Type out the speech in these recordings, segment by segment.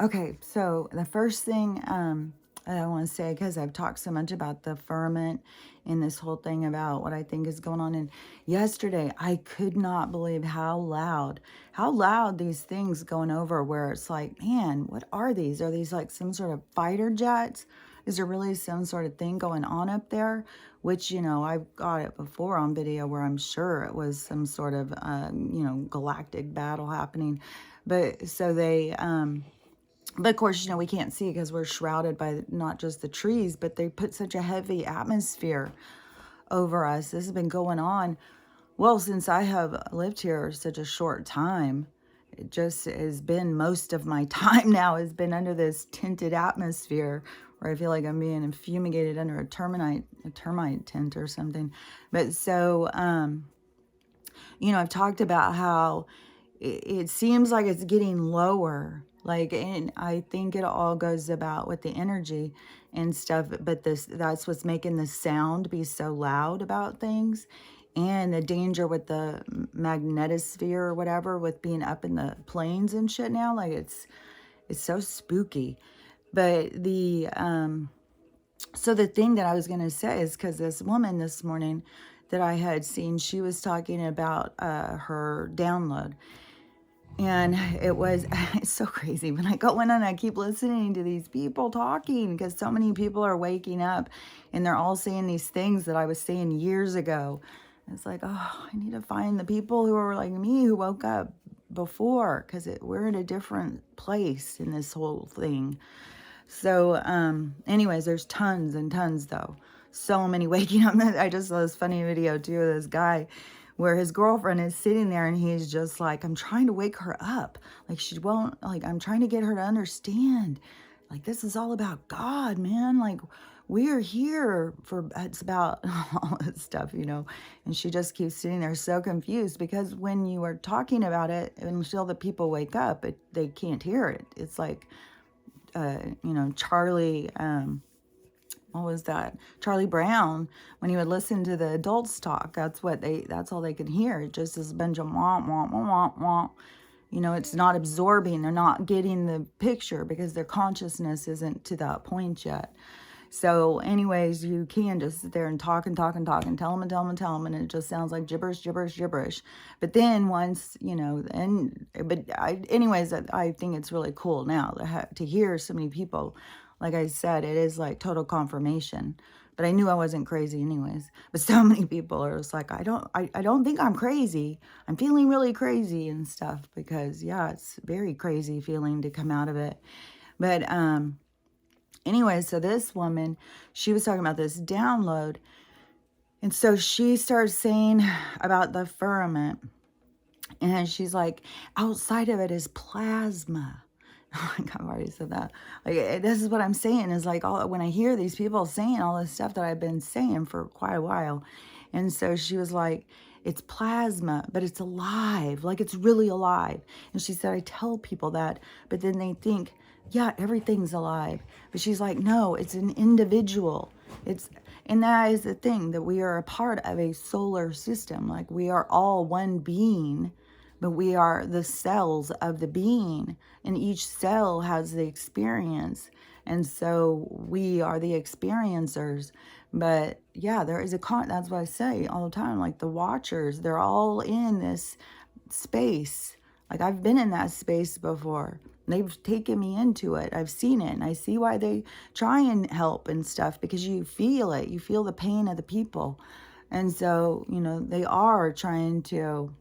Okay, so the first thing that I want to say, because I've talked so much about the firmament and this whole thing about what I think is going on. And yesterday, I could not believe how loud these things going over where it's like, man, what are these? Are these like some sort of fighter jets? Is there really some sort of thing going on up there? Which, I've got it before on video where I'm sure it was some sort of, galactic battle happening. But so but of course, we can't see because we're shrouded by not just the trees, but they put such a heavy atmosphere over us. This has been going on, well, since I have lived here such a short time. It just has been most of my time now has been under this tinted atmosphere where I feel like I'm being fumigated under a termite tent or something. But so, I've talked about how it seems like it's getting lower. Like, and I think it all goes about with the energy and stuff, but that's what's making the sound be so loud about things. And the danger with the magnetosphere or whatever, with being up in the planes and shit now, like it's so spooky. But so the thing that I was going to say is, because this woman this morning that I had seen, she was talking about her download. And it's so crazy. When I go in and I keep listening to these people talking, because so many people are waking up and they're all saying these things that I was saying years ago. It's like, oh, I need to find the people who are like me who woke up before, because we're in a different place in this whole thing. So, anyways, there's tons and tons though. So many waking up. I just saw this funny video too of this guy where his girlfriend is sitting there and he's just like, I'm trying to wake her up. Like she won't, like, I'm trying to get her to understand. Like, this is all about God, man. Like, we're here it's about all this stuff, And she just keeps sitting there so confused, because when you are talking about it, until the people wake up, they can't hear it. It's like, Charlie, what was that? Charlie Brown, when he would listen to the adults talk, that's all they could hear. Just this bunch of womp, womp, womp, womp. It's not absorbing. They're not getting the picture because their consciousness isn't to that point yet. So anyways, you can just sit there and talk and talk and talk and tell them and tell them and tell them, and it just sounds like gibberish, gibberish, gibberish. But then once, anyways, I think it's really cool now to hear so many people. Like I said, it is like total confirmation. But I knew I wasn't crazy anyways. But so many people are just like, I don't think I'm crazy. I'm feeling really crazy and stuff, because yeah, it's very crazy feeling to come out of it. But anyway, so this woman, she was talking about this download. And so she starts saying about the firmament. And she's like, outside of it is plasma. Like, I've already said that. Like, this is what I'm saying is like, when I hear these people saying all this stuff that I've been saying for quite a while. And so she was like, it's plasma, but it's alive. Like, it's really alive. And she said, I tell people that, but then they think, yeah, everything's alive. But she's like, no, it's an individual. And that is the thing, that we are a part of a solar system. Like, we are all one being, but we are the cells of the being, and each cell has the experience. And so we are the experiencers. But yeah, there is that's what I say all the time. Like, the watchers, they're all in this space. Like, I've been in that space before. They've taken me into it. I've seen it, and I see why they try and help and stuff, because you feel it. You feel the pain of the people. And so, they are trying to,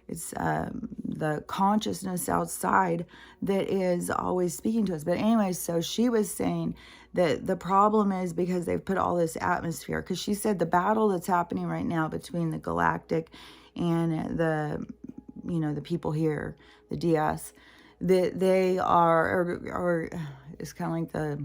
it's the consciousness outside that is always speaking to us. But anyway, so she was saying that the problem is because they've put all this atmosphere, because she said the battle that's happening right now between the galactic and the people here, the DS, that they are, or it's kind of like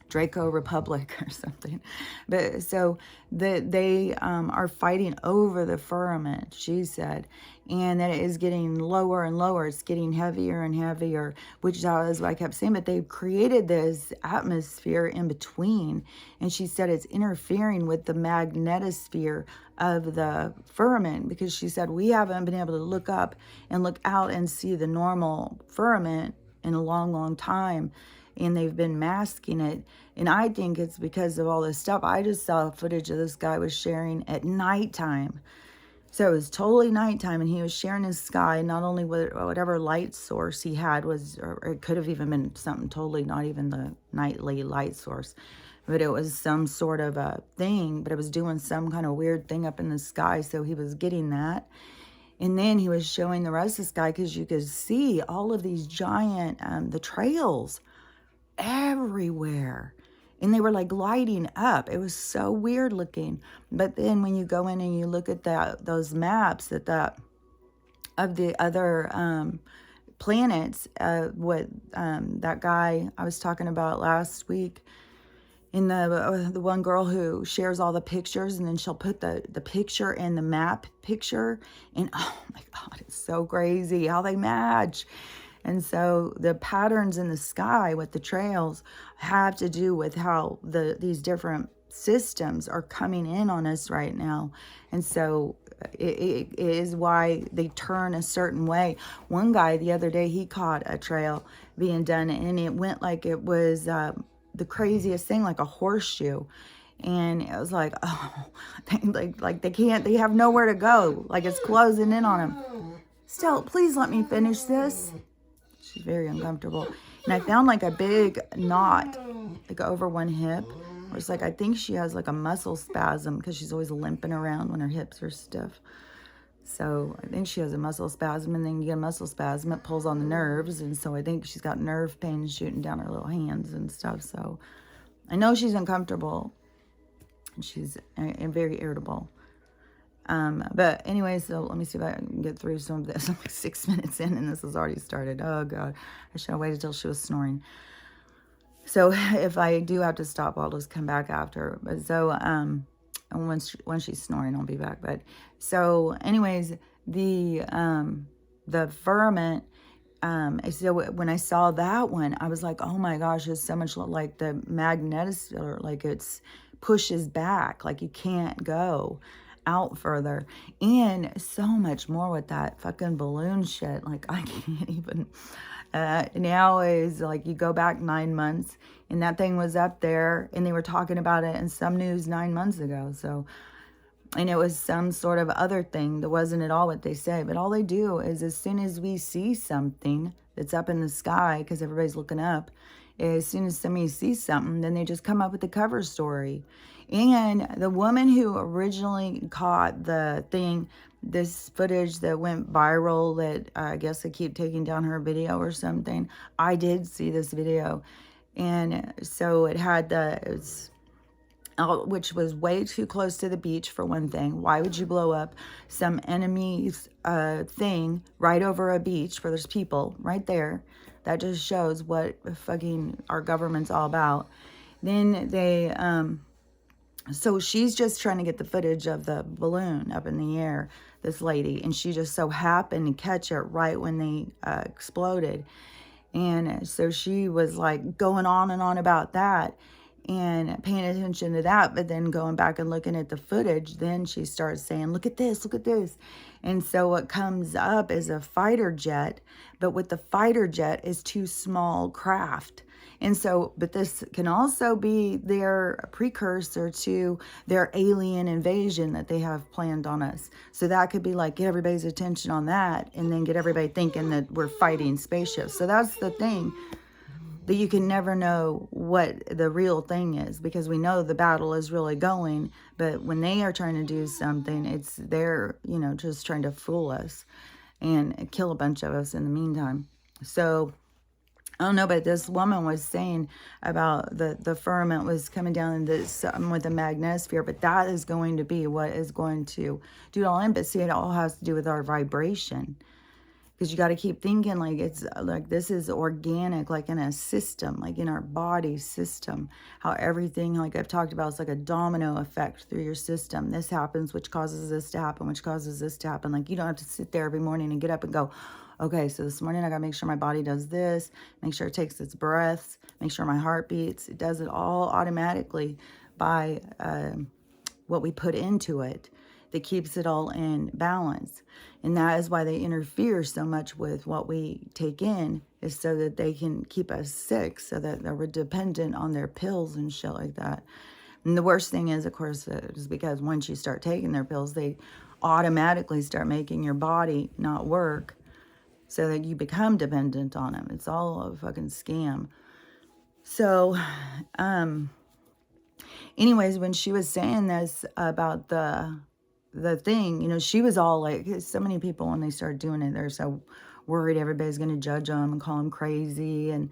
Draco Republic or something. But so they are fighting over the firmament, she said, and that it is getting lower and lower. It's getting heavier and heavier, which is what I kept saying. But they've created this atmosphere in between, and she said it's interfering with the magnetosphere of the firmament, because she said we haven't been able to look up and look out and see the normal firmament in a long, long time, and they've been masking it. And I think it's because of all this stuff. I just saw footage of this guy was sharing at nighttime. So it was totally nighttime, and he was sharing his sky, not only with whatever light source he had was, or it could have even been something totally not even the nightly light source, but it was some sort of a thing, but it was doing some kind of weird thing up in the sky. So he was getting that. And then he was showing the rest of the sky, because you could see all of these giant, the trails everywhere, and they were like lighting up. It was so weird looking. But then when you go in and you look at those maps of the other planets, what that guy I was talking about last week, in the one girl who shares all the pictures, and then she'll put the picture and the map picture, and oh my God, it's so crazy how they match. And so the patterns in the sky with the trails have to do with how these different systems are coming in on us right now. And so it is why they turn a certain way. One guy the other day, he caught a trail being done, and it went like it was the craziest thing, like a horseshoe. And it was like, oh, they have nowhere to go. Like it's closing in on them. Still, please let me finish this. She's very uncomfortable. And I found like a big knot, like over one hip. Where it's like, I think she has like a muscle spasm, because she's always limping around when her hips are stiff. So I think she has a muscle spasm, and then you get a muscle spasm, it pulls on the nerves. And so I think she's got nerve pain shooting down her little hands and stuff. So I know she's uncomfortable, and she's very irritable. But anyway, so let me see if I can get through some of this. I'm like 6 minutes in, and this has already started. Oh God, I should have waited till she was snoring. So if I do have to stop, I'll just come back after. But so, and once she's snoring, I'll be back. But so anyways, the firmament, so when I saw that one, I was like, oh my gosh, it's so much like the magnetosphere, like it's pushes back, like you can't go out further, and so much more with that fucking balloon shit. Like I can't even, now is like you go back 9 months, and that thing was up there, and they were talking about it in some news 9 months ago. So, and it was some sort of other thing that wasn't at all what they say. But all they do is, as soon as we see something that's up in the sky, because everybody's looking up, as soon as somebody sees something, then they just come up with the cover story. And the woman who originally caught the thing, this footage that went viral, that I guess they keep taking down her video or something. I did see this video. And so it had which was way too close to the beach for one thing. Why would you blow up some enemy's thing right over a beach where there's people right there? That just shows what fucking our government's all about. Then they, so she's just trying to get the footage of the balloon up in the air, this lady, and she just so happened to catch it right when they exploded. And so she was like going on and on about that and paying attention to that, but then going back and looking at the footage, then she starts saying, look at this, look at this. And so what comes up is a fighter jet, but with the fighter jet is two small craft. And so, but this can also be their precursor to their alien invasion that they have planned on us. So that could be like, get everybody's attention on that, and then get everybody thinking that we're fighting spaceships. So that's the thing, that you can never know what the real thing is, because we know the battle is really going, but when they are trying to do something, it's they're, just trying to fool us and kill a bunch of us in the meantime. So I don't know, but this woman was saying about the firmament was coming down in this with the magnetosphere, but that is going to be what is going to do it all in. But see, it all has to do with our vibration. Because you got to keep thinking like it's like this is organic, like in a system, like in our body system, how everything, like I've talked about, it's like a domino effect through your system. This happens, which causes this to happen, which causes this to happen. Like you don't have to sit there every morning and get up and go, okay, so this morning I got to make sure my body does this, make sure it takes its breaths, make sure my heart beats. It does it all automatically by what we put into it that keeps it all in balance. And that is why they interfere so much with what we take in, is so that they can keep us sick, so that we're dependent on their pills and shit like that. And the worst thing is, of course, is because once you start taking their pills, they automatically start making your body not work so that you become dependent on them. It's all a fucking scam. So, anyways, when she was saying this about the thing, you know, she was all like, so many people when they start doing it, they're so worried everybody's going to judge them and call them crazy. And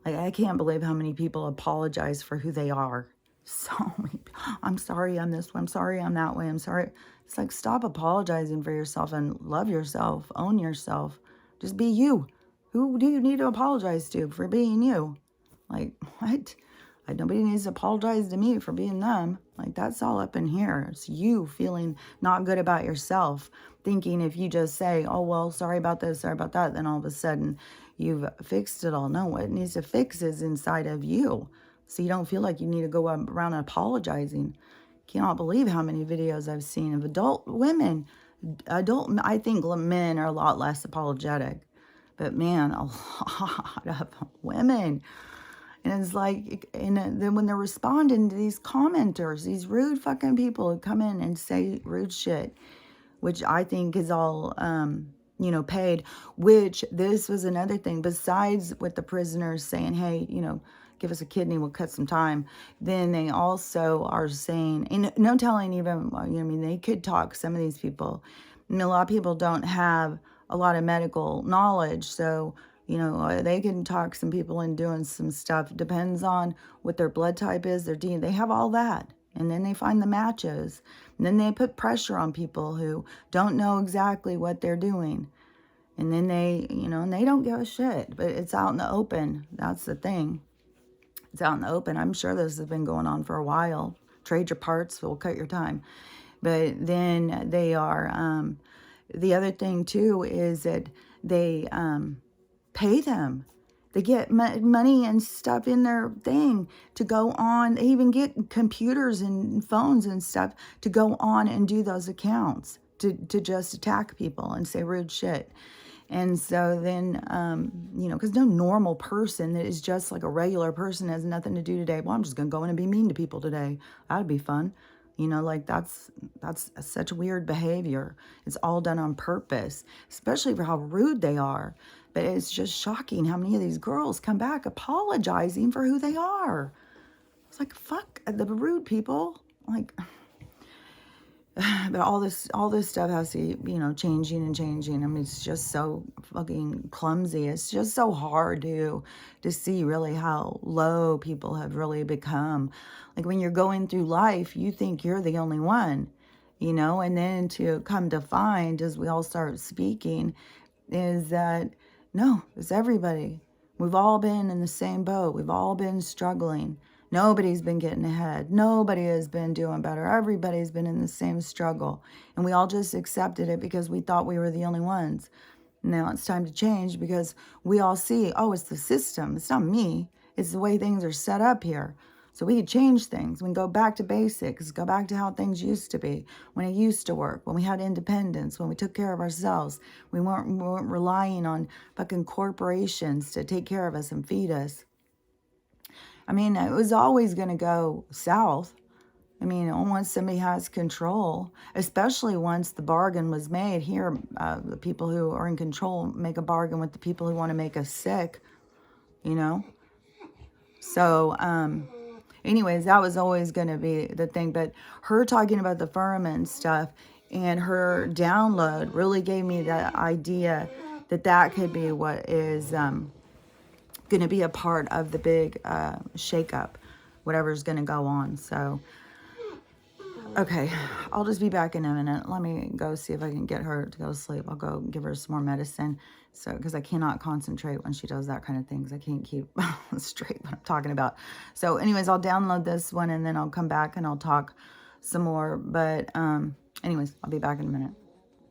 like, I can't believe how many people apologize for who they are. So many, I'm sorry I'm this way, I'm sorry I'm that way, I'm sorry. It's like, stop apologizing for yourself and love yourself, own yourself. Just be you. Who do you need to apologize to for being you? Like, what? Like, nobody needs to apologize to me for being them. Like, that's all up in here. It's you feeling not good about yourself, thinking if you just say, oh, well, sorry about this, sorry about that, then all of a sudden you've fixed it all. No, what it needs to fix is inside of you. So you don't feel like you need to go around apologizing. Cannot believe how many videos I've seen of adult women. I think men are a lot less apologetic. But man, a lot of women. And it's like, and then when they're responding to these commenters, these rude fucking people who come in and say rude shit, which I think is all, you know, paid, which this was another thing, besides with the prisoners saying, hey, you know, give us a kidney, we'll cut some time. Then they also are saying, and no telling even, you know, I mean, they could talk, some of these people. I mean, a lot of people don't have a lot of medical knowledge, so, you know, they can talk some people into doing some stuff. Depends on what their blood type is, their DNA. They have all that. And then they find the matches. And then they put pressure on people who don't know exactly what they're doing. And then they, you know, and they don't give a shit. But it's out in the open. That's the thing. It's out in the open. I'm sure this has been going on for a while. Trade your parts, we'll cut your time. But then they are, the other thing too is that they pay them. They get money and stuff in their thing to go on. They even get computers and phones and stuff to go on and do those accounts to just attack people and say rude shit. And so then, you know, because no normal person that is just like a regular person has nothing to do today. Well, I'm just going to go in and be mean to people today. That'd be fun. You know, like that's such weird behavior. It's all done on purpose, especially for how rude they are. But it's just shocking how many of these girls come back apologizing for who they are. It's like, fuck the rude people. Like, but all this stuff has to, you know, changing and changing. I mean, it's just so fucking clumsy. It's just so hard to see really how low people have really become. Like when you're going through life, you think you're the only one, you know, and then to come to find, as we all start speaking, is that no, it's everybody. We've all been in the same boat. We've all been struggling. Nobody's been getting ahead. Nobody has been doing better. Everybody's been in the same struggle. And we all just accepted it because we thought we were the only ones. Now it's time to change because we all see, oh, it's the system. It's not me. It's the way things are set up here. So we can change things. We can go back to basics, go back to how things used to be, when it used to work, when we had independence, when we took care of ourselves. We weren't relying on fucking corporations to take care of us and feed us. I mean, it was always going to go south. I mean, once somebody has control, especially once the bargain was made here, the people who are in control make a bargain with the people who want to make us sick, you know? So, anyways, that was always going to be the thing. But her talking about the Firmament stuff and her download really gave me the idea that that could be what is going to be a part of the big shakeup, whatever's going to go on. So Okay, I'll just be back in a minute. Let me go see if I can get her to go to sleep. I'll go give her some more medicine. So, because I cannot concentrate when she does that kind of things. I can't keep straight what I'm talking about. So anyways, I'll download this one and then I'll come back and I'll talk some more. But anyways, I'll be back in a minute.